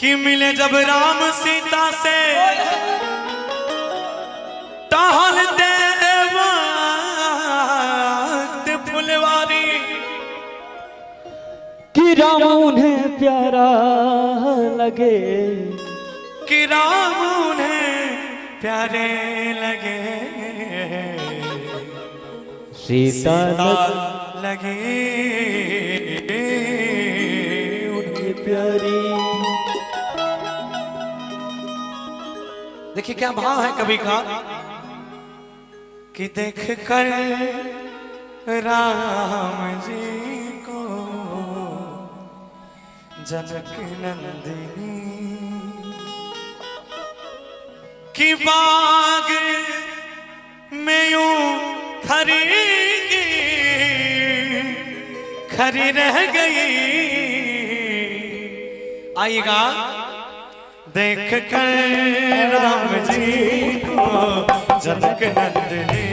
कि मिले जब राम सीता से टहलते वक्त फुलवारी, कि राम उन्हें प्यारा लगे, कि राम उन्हें प्यारे लगे, सीता लगे उन्हें प्यारी। देखिए क्या भाव है कवि का कि देख कर राम जी को जनक नंदिनी की बाग में यूं खरी खरी रह गई। आइएगा देख कर राम जी को जनक नंदिनी,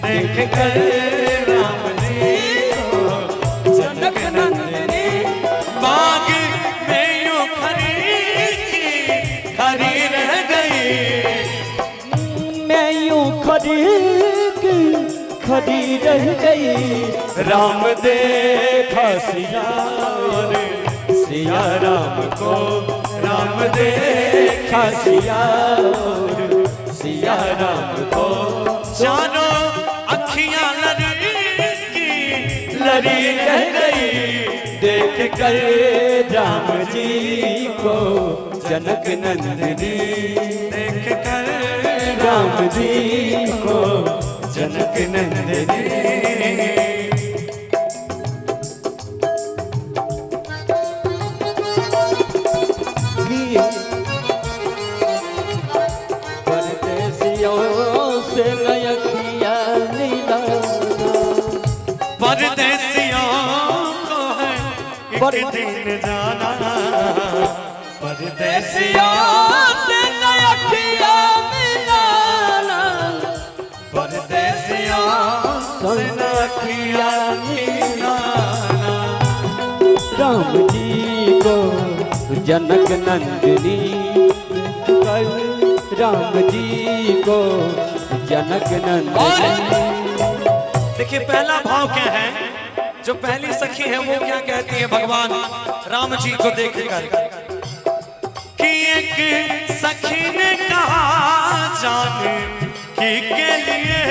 देख कर राम जी को जनक नंदिनी बाग में यूं खरी खरी रह गई। मैं यूं खड़ी रह गई, राम देखा सिया सिया राम को, राम देखा सिया सिया राम को। चारों अखियां लरी रह गई, देख कर राम जी को जनक नंदिनी, देख कर राम जी को जनक नंदिनी। परदेसियों से नयखिया नीला, परदेसियों को है एक दिन जाना, परदेसियों से नयखिया मिलाना, परदेसियों से नखिया मिलाना। राम जी को जनक नंदिनी, राम जी को जनक नंदिनी। देखिए पहला भाव क्या है, जो पहली सखी है वो क्या कहती है भगवान राम जी को देखकर कि एक सखी ने कहा जान की के लिए,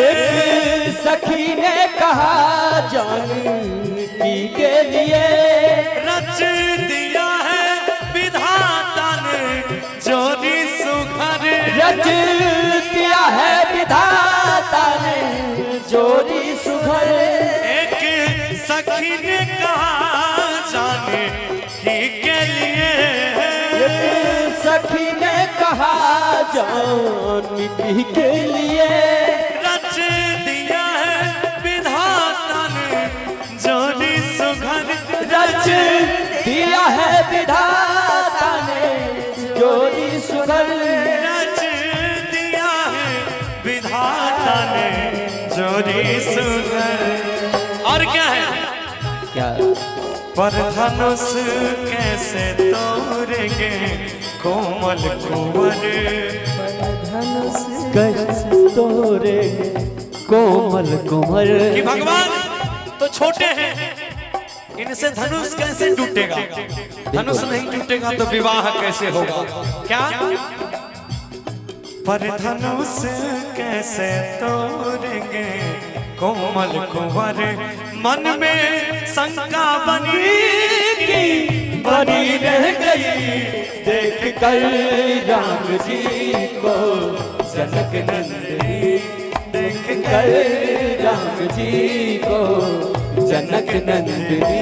एक सखी ने कहा जानकी के लिए, रच दिया है विधाता ने जोड़ी सुघर, रच दिया है विधाता ने जोड़ी सुघर। एक सखी ने कहा जाने की के लिए, सखी ने कहा जानकी के लिए, रच दिया है विधाता ने जोड़ी सुघर, रच दिया है विधाता ने जोड़ी सुघर, रच दिया है विधाता ने जोड़ी सुघर। और क्या है, क्या पर धनुष कैसे तोड़ेंगे कोमल कुंवर, कैसे तोरे कोमल कुंवर। कि भगवान तो छोटे हैं, इनसे धनुष कैसे टूटेगा, धनुष नहीं टूटेगा तो विवाह कैसे होगा। क्या पर धनुष कैसे तोड़ेंगे कोमल कुंवर, मन में शंका बनी रह गई, देख कर राम जी को जनक नंदिनी, देख कर राम जी को जनक नंदिनी।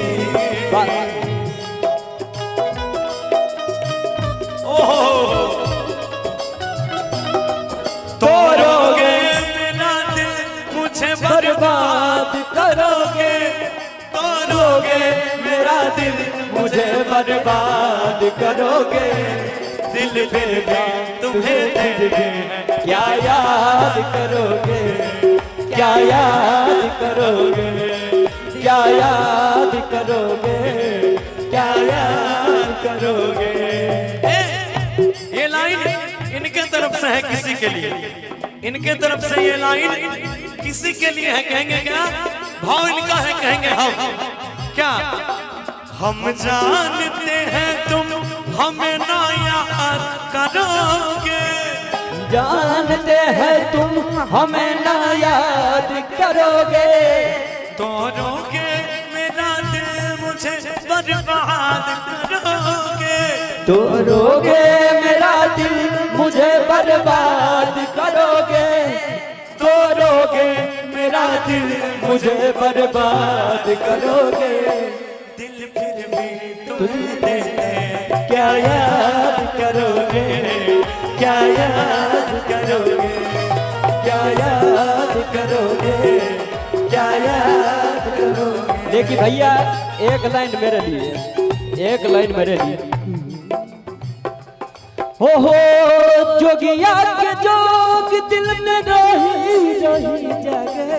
तोड़ोगे मेरा दिल मुझे बर्बाद करोगे, तोड़ोगे मेरा दिल मुझे बर्बाद करोगे, दिल पे तुम्हें देंगे क्या याद करोगे, क्या याद करोगे, क्या याद करोगे, क्या याद करोगे। से है किसी के लिए, इनके तरफ से ये लाइन किसी के लिए है। कहेंगे क्या भाव इनका है, कहेंगे हम क्या। हम जानते हैं तुम हमें ना याद करोगे, जानते हैं तुम हमें ना याद करोगे, तोड़ोगे मेरा दिल मुझे बर्बाद करोगे, तोड़ोगे मेरा दिल मुझे बर्बाद करोगे, तोड़ोगे मेरा दिल मुझे बर्बाद करोगे। दिल फिर भी तुम दे दे, क्या याद करोगे, क्या याद करोगे, क्या याद करोगे, क्या याद करोगे। देखिए भैया एक लाइन मेरे लिए, एक लाइन मेरे लिए। हो जोगिया के जोग दिल में रही रही जागे,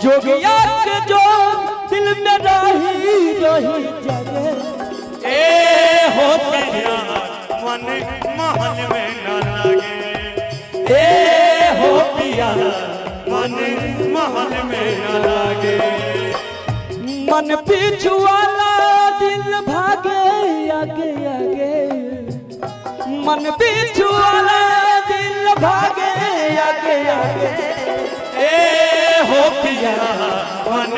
जोगिया के जोग दिल में रही रही जागे। ए हो पिया मन महल में न लागे, ए हो पिया मन महल में न लागे, मन पीछू वाला दिल भागे आगे आगे, मन पीछू वाला दिल भागे आगे आगे। ए हो पिया मन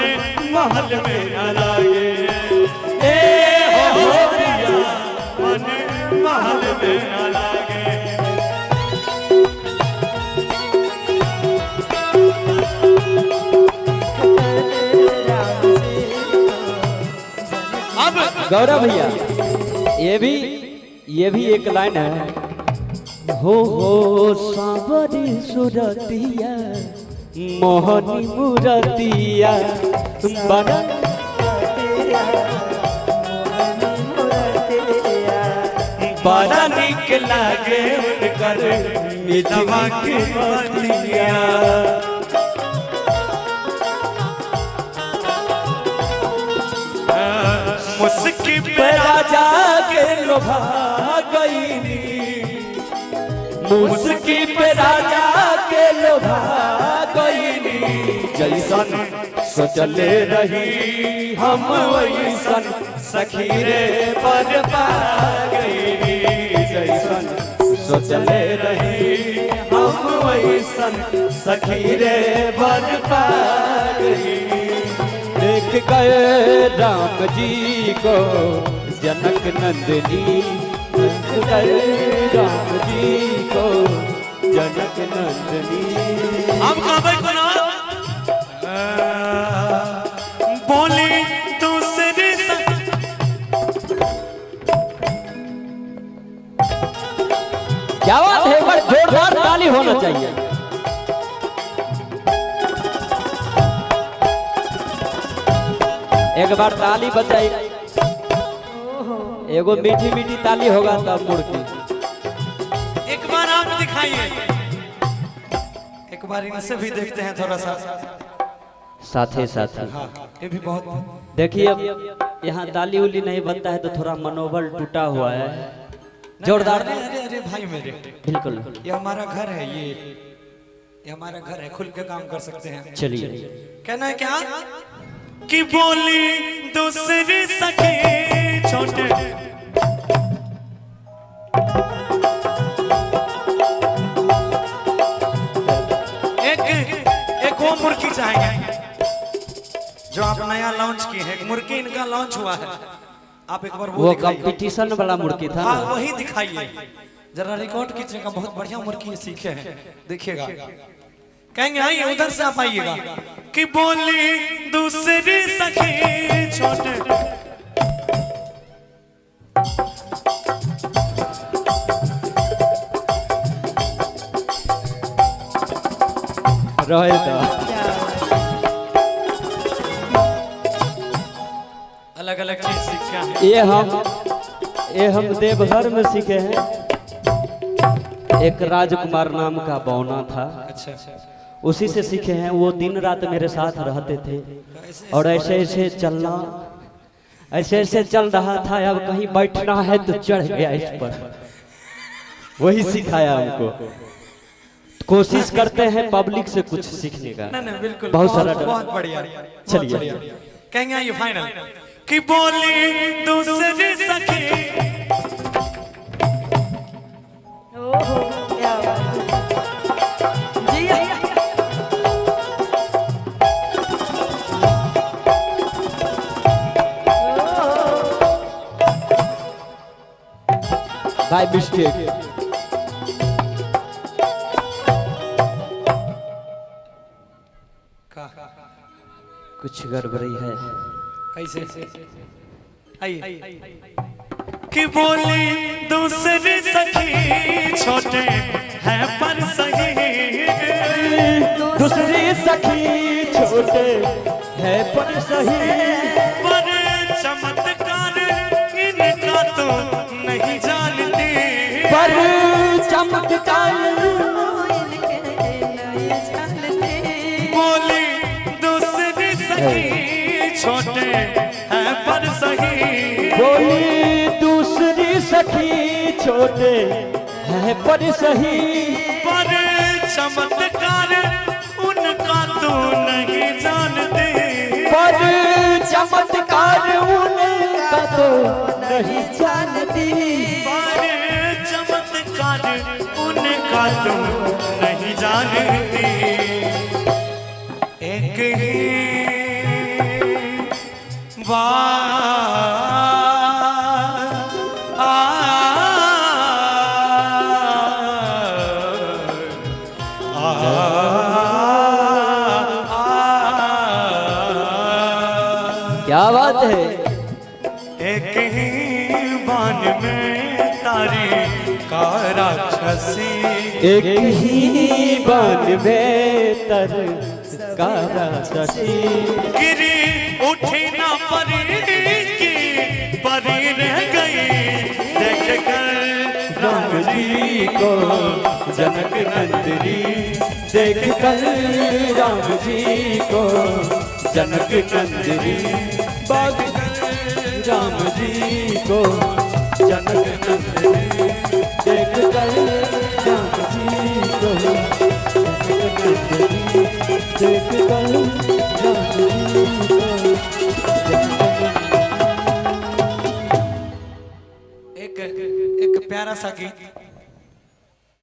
महल में न लागे, ए हो पिया मन महल में न लागे। अब गौरव भैया ये भी एक लाइन है। हो सांवरी सुरतिया मोहनी मुरतिया बड़ा बड़ा निक लागे उनकर मिलवा के बतिया, मुस्की पे राजा के लोभा गईनी, मुस्की पे राजा के लोभा गईनी। जैसन सोचले रही हम वैसन सखी रे पर पा गईनी, जैसन सोचले रही हम वैसन सखी रे पर पा गईनी। देख गए राम जी को जनक नंदिनी, देख गए राम जी को जनक नंदिनी। हम काबे को ना बोली दूसरी क्या बात है, एक बार जोरदार ताली होना चाहिए। एक बार ताली बजाई, एगो मीठी मीठी ताली होगा तब मूर्ति। एक बार आप दिखाइए, एक बार इनसे भी देखते हैं थोड़ा सा साथे साथे। हाँ, ये भी बहुत देखिए अब यहाँ ताली उली नहीं बनता है तो थोड़ा मनोबल टूटा हुआ है। जोरदार। अरे अरे अरे भाई मेरे, बिल्कुल ये हमारा घर है, ये हमारा घर है, खुल के काम कर सकते हैं। चलिए कहना है क्या कि बोली दूसरी सखी छोटे, एक वो मुर्गी चाहेंगे जो आप नया लॉन्च किए हैं। मुर्गी इनका लॉन्च हुआ है, आप एक बार वो कंपटीशन वाला मुर्गी था। हाँ वही दिखाइए जरा, रिकॉर्ड कीजिएगा। बहुत बढ़िया मुर्गी सीखे हैं, देखिएगा। कहेंगे आइए उधर से आप आइएगा कि बोली दूसरी सखी छोटे, रहे तो अलग अलग चीज सीखे हैं। ये हम देवघर में सीखे हैं। एक राजकुमार नाम का बौना था, अच्छा, उसी से सीखे हैं। वो दिन रात मेरे साथ रहते थे और ऐसे ऐसे चलना, ऐसे ऐसे चल रहा था। अब कहीं बैठना है तो चढ़ गया इस पर। वही सिखाया हमको। कोशिश करते हैं पब्लिक से कुछ सीखने का। नहीं बिल्कुल, बहुत सारा बहुत बढ़िया। चलिए कहेंगे ये फाइनल कि बोली दूसरी सखी। ओहो क्या बात जी। बाय मिस्टेक कुछ गड़बड़ी है। कैसे आइए कि बोली दूसरी सखी छोटे है पर सही। दूसरी सखी छोटे है पर सही। पर चमत्कार इनका तो नहीं जानती। पर चमत्कार बोली दूसरी सखी छोटे है पर सही। बोली दूसरी सखी छोटे है पर सही। पर चमत्कार उनका तो नहीं जानते। पर चमत्कार उनका तो नहीं जानती। पर चमत्कार उनका तो नहीं जानती। एक ही क्या बात है। एक ही बान में तारी का राक्षसी। एक ही बान में तर का राक्षसी। गिरी उठी ना परी की परी रह गई। देख कर राम जी को जनक नंदनी। देख कर राम जी को जनक नंदनी। बाग राम जी को जनक नंदनी। देख कर राम जी को जनक नंदनी। देख कर